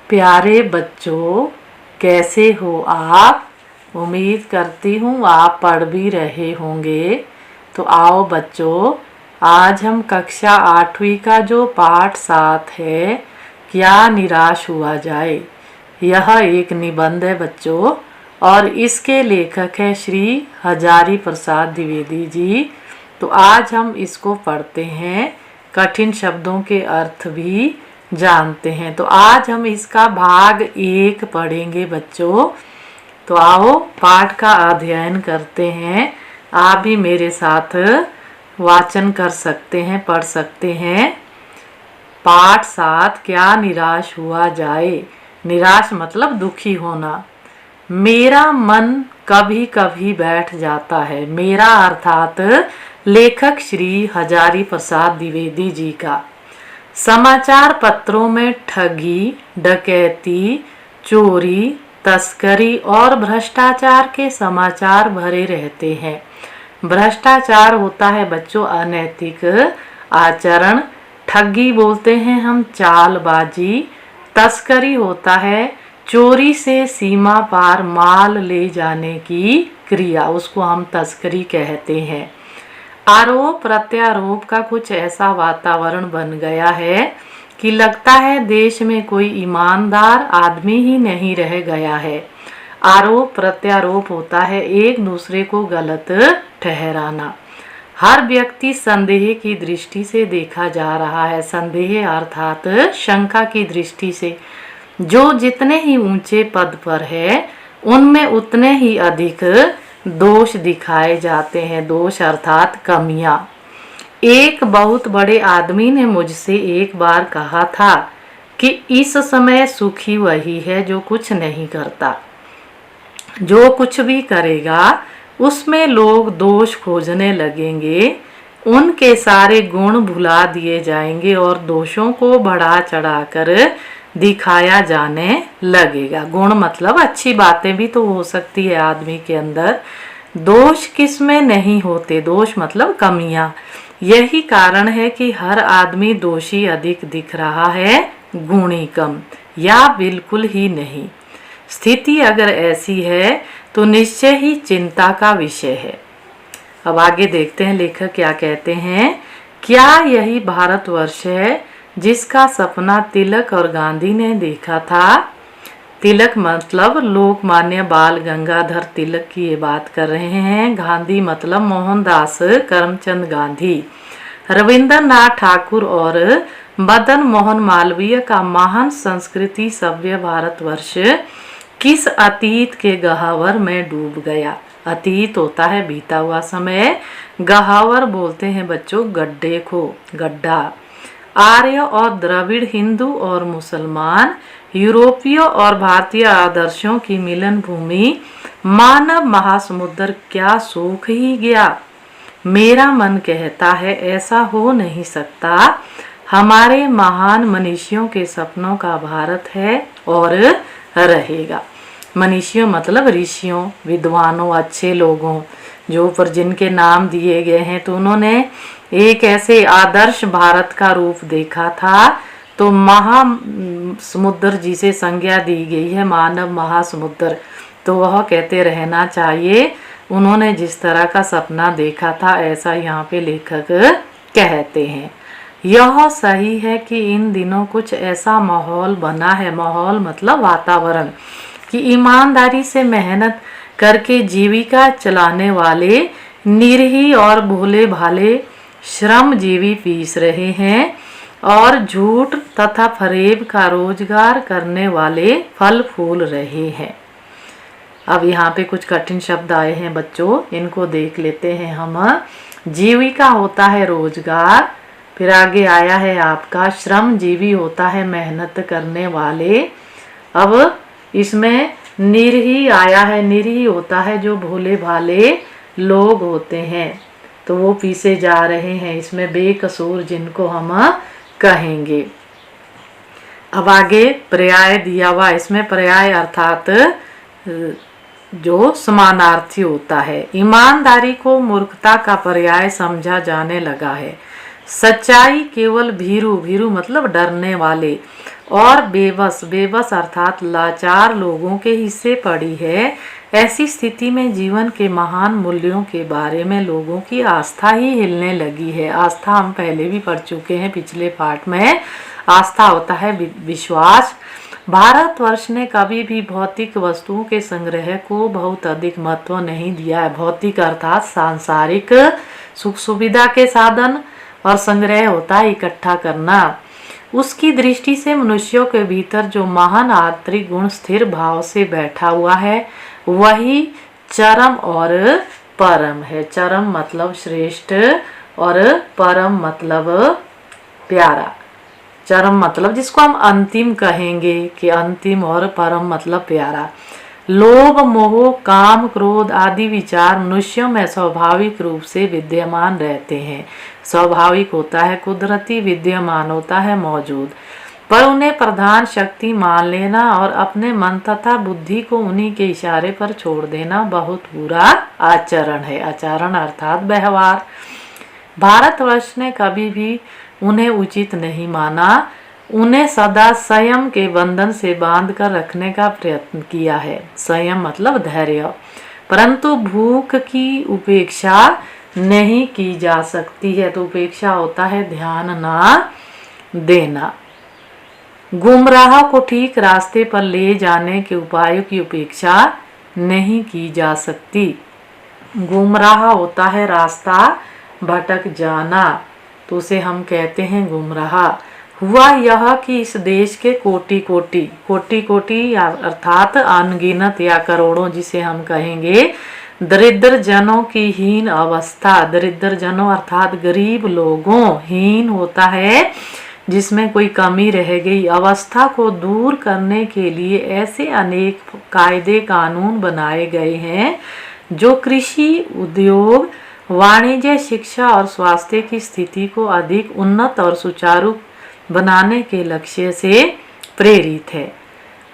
प्यारे बच्चों, कैसे हो आप। उम्मीद करती हूँ आप पढ़ भी रहे होंगे। तो आओ बच्चों, आज हम कक्षा 8वीं का जो पाठ 7 है, क्या निराश हुआ जाए, यह एक निबंध है बच्चों। और इसके लेखक है श्री हजारी प्रसाद द्विवेदी जी। तो आज हम इसको पढ़ते हैं, कठिन शब्दों के अर्थ भी जानते हैं। तो आज हम इसका भाग 1 पढ़ेंगे बच्चों। तो आओ पाठ का अध्ययन करते हैं। आप भी मेरे साथ वाचन कर सकते हैं, पढ़ सकते हैं। पाठ 7, क्या निराश हुआ जाए। निराश मतलब दुखी होना। मेरा मन कभी कभी बैठ जाता है। मेरा अर्थात लेखक श्री हजारी प्रसाद द्विवेदी जी का। समाचार पत्रों में ठगी, डकैती, चोरी, तस्करी और भ्रष्टाचार के समाचार भरे रहते हैं। भ्रष्टाचार होता है बच्चों अनैतिक आचरण, ठगी बोलते हैं हम चालबाजी, तस्करी होता है चोरी से सीमा पार माल ले जाने की क्रिया, उसको हम तस्करी कहते हैं। आरोप प्रत्यारोप का कुछ ऐसा वातावरण बन गया है कि लगता है देश में कोई ईमानदार आदमी ही नहीं रह गया है। आरोप प्रत्यारोप होता है एक दूसरे को गलत ठहराना। हर व्यक्ति संदेह की दृष्टि से देखा जा रहा है। संदेह अर्थात शंका की दृष्टि से। जो जितने ही ऊंचे पद पर है उनमें उतने ही अधिक दोष दिखाए जाते हैं। दोष अर्थात कमियां। एक बहुत बड़े आदमी ने मुझसे एक बार कहा था कि इस समय सुखी वही है जो कुछ नहीं करता। जो कुछ भी करेगा उसमें लोग दोष खोजने लगेंगे, उनके सारे गुण भुला दिए जाएंगे और दोषों को बढ़ा चढ़ाकर दिखाया जाने लगेगा। गुण मतलब अच्छी बातें भी तो हो सकती है आदमी के अंदर। दोष किस में नहीं होते। दोष मतलब कमियां। यही कारण है कि हर आदमी दोषी अधिक दिख रहा है, गुणी कम या बिल्कुल ही नहीं। स्थिति अगर ऐसी है तो निश्चय ही चिंता का विषय है। अब आगे देखते हैं लेखक क्या कहते हैं। क्या यही भारतवर्ष है जिसका सपना तिलक और गांधी ने देखा था। तिलक मतलब लोकमान्य बाल गंगाधर तिलक की ये बात कर रहे हैं। गांधी मतलब मोहनदास करमचंद गांधी। रविंद्रनाथ ठाकुर और मदन मोहन मालवीय का महान संस्कृति सभ्य भारतवर्ष किस अतीत के गह्वर में डूब गया। अतीत होता है बीता हुआ समय, गह्वर बोलते हैं बच्चों गड्ढे को, गड्ढा। आर्य और द्रविड़, हिंदू और मुसलमान, यूरोपीय और भारतीय आदर्शों की मिलन भूमि, मानव महासमुद्र क्या सूख ही गया। मेरा मन कहता है ऐसा हो नहीं सकता। हमारे महान मनीषियों के सपनों का भारत है और रहेगा। मनीषियों मतलब ऋषियों, विद्वानों, अच्छे लोगों, जो ऊपर जिनके नाम दिए गए हैं। तो उन्होंने एक ऐसे आदर्श भारत का रूप देखा था। तो महासमुद्र जिसे संज्ञा दी गई है मानव महासमुद्र, तो वह कहते रहना चाहिए। उन्होंने जिस तरह का सपना देखा था ऐसा यहाँ पे लेखक कहते हैं। यह सही है कि इन दिनों कुछ ऐसा माहौल बना है, माहौल मतलब वातावरण, कि ईमानदारी से मेहनत करके जीविका चलाने वाले निरीह और भोले भाले श्रमजीवी पीस रहे हैं और झूठ तथा फरेब का रोजगार करने वाले फल फूल रहे हैं। अब यहाँ पे कुछ कठिन शब्द आए हैं बच्चों, इनको देख लेते हैं हम। जीविका होता है रोजगार, फिर आगे आया है आपका श्रमजीवी होता है मेहनत करने वाले। अब इसमें निरीह आया है, निरीह होता है जो भोले भाले लोग होते हैं, तो वो पीछे जा रहे हैं। इसमें बेकसूर जिनको हम कहेंगे। अब आगे पर्याय दिया हुआ, इसमें पर्याय अर्थात जो समानार्थी होता है। ईमानदारी को मूर्खता का पर्याय समझा जाने लगा है। सच्चाई केवल भीरू, भीरू मतलब डरने वाले, और बेबस, बेबस अर्थात लाचार लोगों के हिस्से पड़ी है। ऐसी स्थिति में जीवन के महान मूल्यों के बारे में लोगों की आस्था ही हिलने लगी है। आस्था हम पहले भी पढ़ चुके हैं पिछले पाठ में। आस्था होता है विश्वास। भारतवर्ष ने कभी भी भौतिक वस्तुओं के संग्रह को बहुत अधिक महत्व नहीं दिया है। भौतिक अर्थात सांसारिक सुख सुविधा के साधन, और संग्रह होता है इकट्ठा करना। उसकी दृष्टि से मनुष्यों के भीतर जो महान आंतरिक गुण स्थिर भाव से बैठा हुआ है वही चरम और परम है। चरम मतलब श्रेष्ठ और परम मतलब प्यारा। चरम मतलब जिसको हम अंतिम कहेंगे कि अंतिम, और परम मतलब प्यारा। लोभ, मोह, काम, क्रोध आदि विचार मनुष्यों में स्वाभाविक रूप से विद्यमान रहते हैं। स्वाभाविक होता है, कुदरती विद्यमान होता है, मौजूद। पर उन्हें प्रधान शक्ति मान लेना और अपने मन तथा बुद्धि को उन्हीं के इशारे पर छोड़ देना बहुत बुरा आचरण है। आचरण अर्थात व्यवहार। भारतवर्ष ने कभी भी उन्हें उचित नहीं माना। उन्हें सदा संयम के बंधन से बांध कर रखने का प्रयत्न किया है। संयम मतलब धैर्य। परंतु भूख की उपेक्षा नहीं की जा सकती है। तो उपेक्षा होता है ध्यान ना देना। गुमराह को ठीक रास्ते पर ले जाने के उपायों की उपेक्षा नहीं की जा सकती। गुमराह होता है रास्ता भटक जाना, तो उसे हम कहते हैं गुमराह। हुआ यह कि इस देश के कोटि कोटि अर्थात अनगिनत या करोड़ों जिसे हम कहेंगे दरिद्र जनों की हीन अवस्था। दरिद्र जनों अर्थात गरीब लोगों, हीन होता है जिसमें कोई कमी रह गई, अवस्था को दूर करने के लिए ऐसे अनेक कायदे कानून बनाए गए हैं जो कृषि, उद्योग, वाणिज्य, शिक्षा और स्वास्थ्य की स्थिति को अधिक उन्नत और सुचारू बनाने के लक्ष्य से प्रेरित है।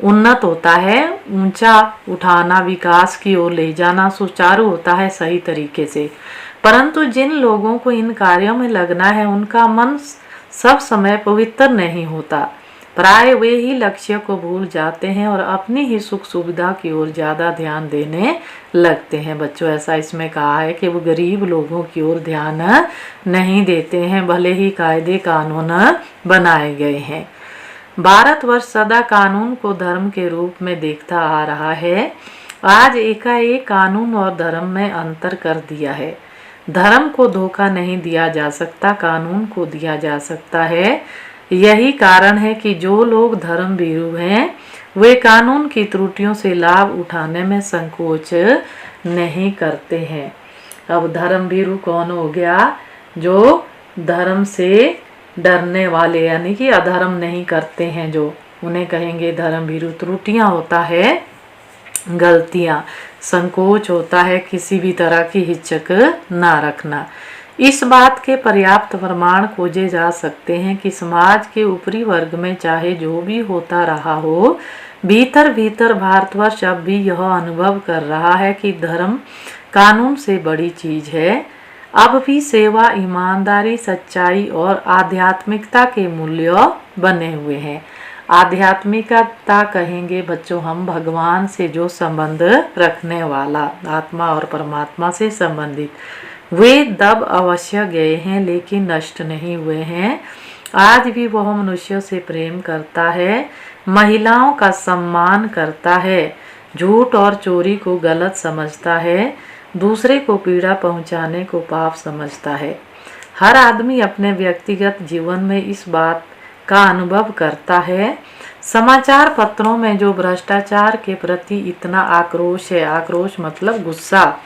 उन्नत होता है ऊंचा उठाना, विकास की ओर ले जाना, सुचारू होता है सही तरीके से। परंतु जिन लोगों को इन कार्यों में लगना है उनका मन सब समय पवित्र नहीं होता। प्राय वे ही लक्ष्य को भूल जाते हैं और अपनी ही सुख सुविधा की ओर ज्यादा ध्यान देने लगते हैं। बच्चों, ऐसा इसमें कहा है कि वो गरीब लोगों की ओर ध्यान नहीं देते हैं, भले ही कायदे कानून बनाए गए हैं। भारतवर्ष सदा कानून को धर्म के रूप में देखता आ रहा है। आज एकाएक कानून और धर्म में अंतर कर दिया है। धर्म को धोखा नहीं दिया जा सकता, कानून को दिया जा सकता है। यही कारण है कि जो लोग धर्म भीरू हैं वे कानून की त्रुटियों से लाभ उठाने में संकोच नहीं करते हैं। अब धर्म भीरू कौन हो गया? जो धर्म से डरने वाले, यानी कि अधर्म नहीं करते हैं, जो उन्हें कहेंगे धर्म भीरू। त्रुटियां होता है गलतियां, संकोच होता है किसी भी तरह की हिचक ना रखना। इस बात के पर्याप्त प्रमाण खोजे जा सकते हैं कि समाज के ऊपरी वर्ग में चाहे जो भी होता रहा हो, भीतर भीतर भारतवर्ष अब भी यह अनुभव कर रहा है कि धर्म कानून से बड़ी चीज है। अब भी सेवा, ईमानदारी, सच्चाई और आध्यात्मिकता के मूल्य बने हुए हैं। आध्यात्मिकता कहेंगे बच्चों हम भगवान से जो संबंध रखने वाला, आत्मा और परमात्मा से संबंधित। वे दब अवश्य गए हैं लेकिन नष्ट नहीं हुए हैं। आज भी वह मनुष्यों से प्रेम करता है, महिलाओं का सम्मान करता है, झूठ और चोरी को गलत समझता है, दूसरे को पीड़ा पहुंचाने को पाप समझता है। हर आदमी अपने व्यक्तिगत जीवन में इस बात का अनुभव करता है। समाचार पत्रों में जो भ्रष्टाचार के प्रति इतना आक्रोश है, आक्रोश मतलब गुस्सा,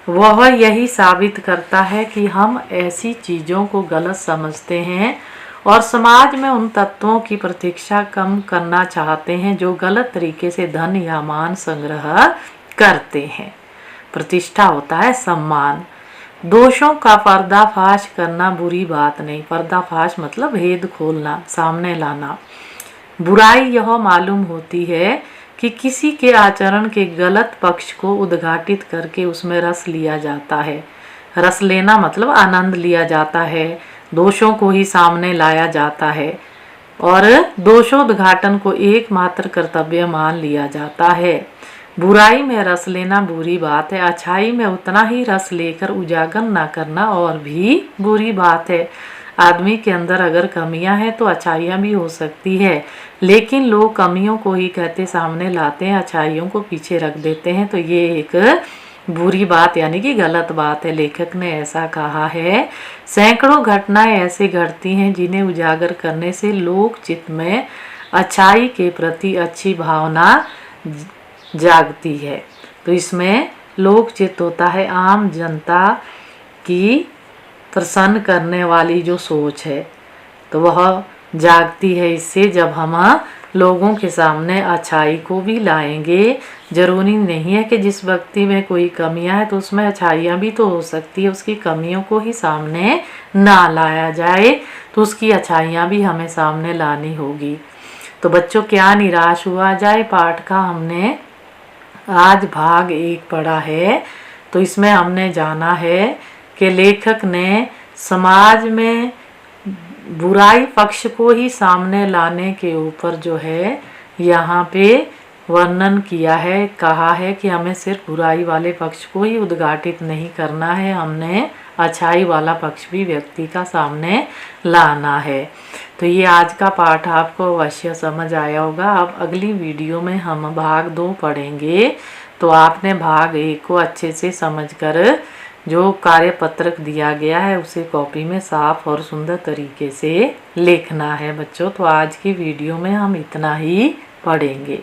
वह यही साबित करता है कि हम ऐसी चीज़ों को गलत समझते हैं और समाज में उन तत्वों की प्रतीक्षा कम करना चाहते हैं जो गलत तरीके से धन या मान संग्रह करते हैं। प्रतिष्ठा होता है सम्मान। दोषों का पर्दाफाश करना बुरी बात नहीं। पर्दाफाश मतलब भेद खोलना, सामने लाना। बुराई यह मालूम होती है कि किसी के आचरण के गलत पक्ष को उद्घाटित करके उसमें रस लिया जाता है। रस लेना मतलब आनंद लिया जाता है, दोषों को ही सामने लाया जाता है और दोषोद्घाटन को एकमात्र कर्तव्य मान लिया जाता है। बुराई में रस लेना बुरी बात है, अच्छाई में उतना ही रस लेकर उजागर न करना और भी बुरी बात है। आदमी के अंदर अगर कमियां हैं तो अच्छाइयां भी हो सकती है, लेकिन लोग कमियों को ही कहते सामने लाते हैं, अच्छाइयों को पीछे रख देते हैं, तो ये एक बुरी बात यानी कि गलत बात है। लेखक ने ऐसा कहा है, सैकड़ों घटनाएं ऐसे घटती हैं जिन्हें उजागर करने से लोक चित्त में अच्छाई के प्रति अच्छी भावना जागती है। तो इसमें लोक चित्त होता है आम जनता की प्रसन्न करने वाली जो सोच है, तो वह जागती है इससे जब हम लोगों के सामने अच्छाई को भी लाएंगे। जरूरी नहीं है कि जिस व्यक्ति में कोई कमियां है तो उसमें अच्छाइयां भी तो हो सकती है, उसकी कमियों को ही सामने ना लाया जाए तो उसकी अच्छाइयां भी हमें सामने लानी होगी। तो बच्चों क्या निराश हुआ जाए पाठ का हमने आज भाग 1 पढ़ा है। तो इसमें हमने जाना है कि लेखक ने समाज में बुराई पक्ष को ही सामने लाने के ऊपर जो है यहाँ पे वर्णन किया है, कहा है कि हमें सिर्फ बुराई वाले पक्ष को ही उद्घाटित नहीं करना है, हमने अच्छाई वाला पक्ष भी व्यक्ति का सामने लाना है। तो ये आज का पाठ आपको अवश्य समझ आया होगा। अब अगली वीडियो में हम भाग 2 पढ़ेंगे। तो आपने भाग 1 को अच्छे से समझकर जो कार्यपत्रक दिया गया है उसे कॉपी में साफ और सुंदर तरीके से लिखना है बच्चों। तो आज की वीडियो में हम इतना ही पढ़ेंगे।